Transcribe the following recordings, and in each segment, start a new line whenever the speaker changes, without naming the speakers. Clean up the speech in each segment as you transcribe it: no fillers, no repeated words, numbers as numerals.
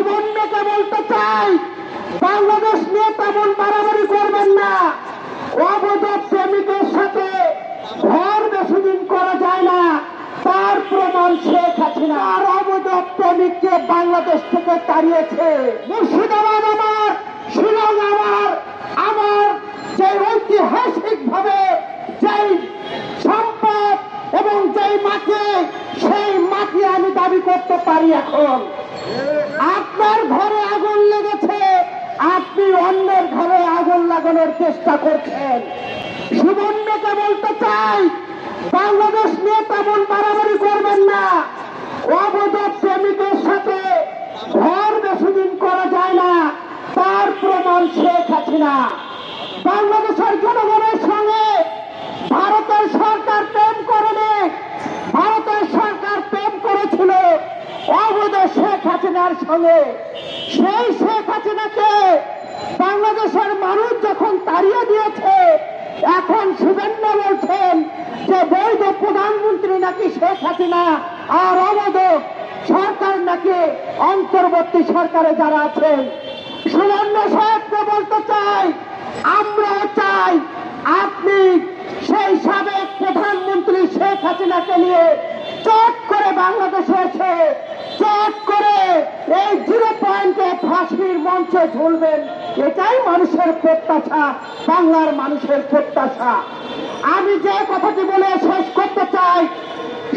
সুবর্ণকে বলতে চাই, বাংলাদেশ নিয়ে তেমন বাড়াবাড়ি করবেন না। অবৈধ প্রেমিকের সাথে ঘর বেশি দিন করা যায় না, তার প্রমাণ শেখ হাসিনা। আর অবৈধ প্রেমিককে বাংলাদেশ থেকে তাড়িয়েছে। মুর্শিদাবাদ আমার, শিলং আমার, আমার যে ঐতিহাসিক ভাবে যেই সম্পদ এবং যেই মাটি, সেই মাটি আমি দাবি করতে পারি। এখন আপনার ঘরে আগুন লেগেছে, আপনি অন্যের ঘরে আগুন লাগানোর চেষ্টা করছেন। সুবর্ণকে বলতে চাই, বাংলাদেশ নিয়ে তেমন বাড়াবাড়ি করবেন না। অবৈধ প্রেমিকের সাথে ঘর বেশি দিন করা যায় না, তার প্রমাণ শেখ হাসিনা। বাংলাদেশের জনগণের সঙ্গে ভারতের সরকার প্রেম করেনি, ভারতের সরকার প্রেম করেছিল অবৈধ শেখ হাসিনার সঙ্গে। সেই শেখ হাসিনাকে বাংলাদেশের মানুষ যখন তাড়িয়ে দিয়েছে, এখন সুবর্ণ বলছেন যে বৈধ প্রধানমন্ত্রী নাকি শেখ হাসিনা, আর অবৈধ সরকার নাকি অন্তর্বর্তী সরকারে যারা আছেন। সুবর্ণ সাহেবকে বলতে চাই, আমরা চাই আপনি সেই সাবেক প্রধানমন্ত্রী শেখ হাসিনাকে নিয়ে চট করে বাংলাদেশে এসে চট করে এই 0 পয়েন্টে ফাঁসির মঞ্চে ঝুলবেন। এটাই মানুষের প্রত্যাশা, বাংলার মানুষের প্রত্যাশা। আমি যে কথাটি বলে শেষ করতে চাই,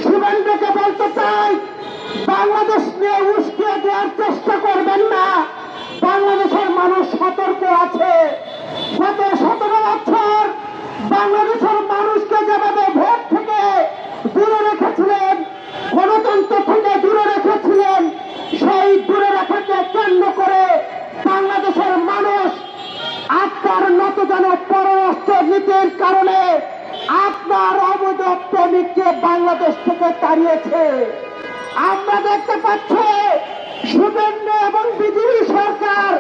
সুবর্ণকে বলতে চাই, বাংলাদেশ নিয়ে উস্কিয়ে দেওয়ার চেষ্টা করবেন না। বাংলাদেশের মানুষ সতর্ক আছে। গত 17 বছর বাংলাদেশের মানুষকে যেভাবে ভোট থেকে দূরে রেখেছিলেন, গণতন্ত্র থেকে দূরে রেখেছিলেন, সেই দূরে রাখাকে কেন্দ্র করে বাংলাদেশের মানুষ আপনার নতজান পররাষ্ট্র নীতির কারণে আপনার অবৈধ প্রেমিককে বাংলাদেশ থেকে তাড়িয়েছে। আমরা দেখতে পাচ্ছি সুবর্ণ এবং বিজেপি সরকার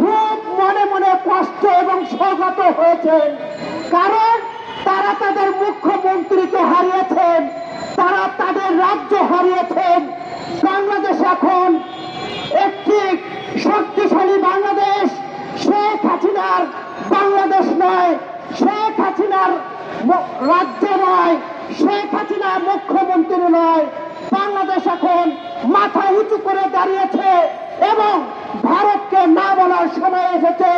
খুব মনে মনে কষ্ট এবং সংহত হয়েছেন, কারণ তারা তাদের মুখ্যমন্ত্রীকে হারিয়েছেন, তারা তাদের রাজ্য হারিয়েছেন। বাংলাদেশ এখন একটি শক্তিশালী বাংলাদেশ, শেখ হাসিনার বাংলাদেশ নয়, শেখ হাসিনার রাজ্য নয়, শেখ হাসিনা মুখ্যমন্ত্রী নয়। বাংলাদেশ এখন মাথা উঁচু করে দাঁড়িয়েছে এবং ভারতকে না বলার সময় এসেছে।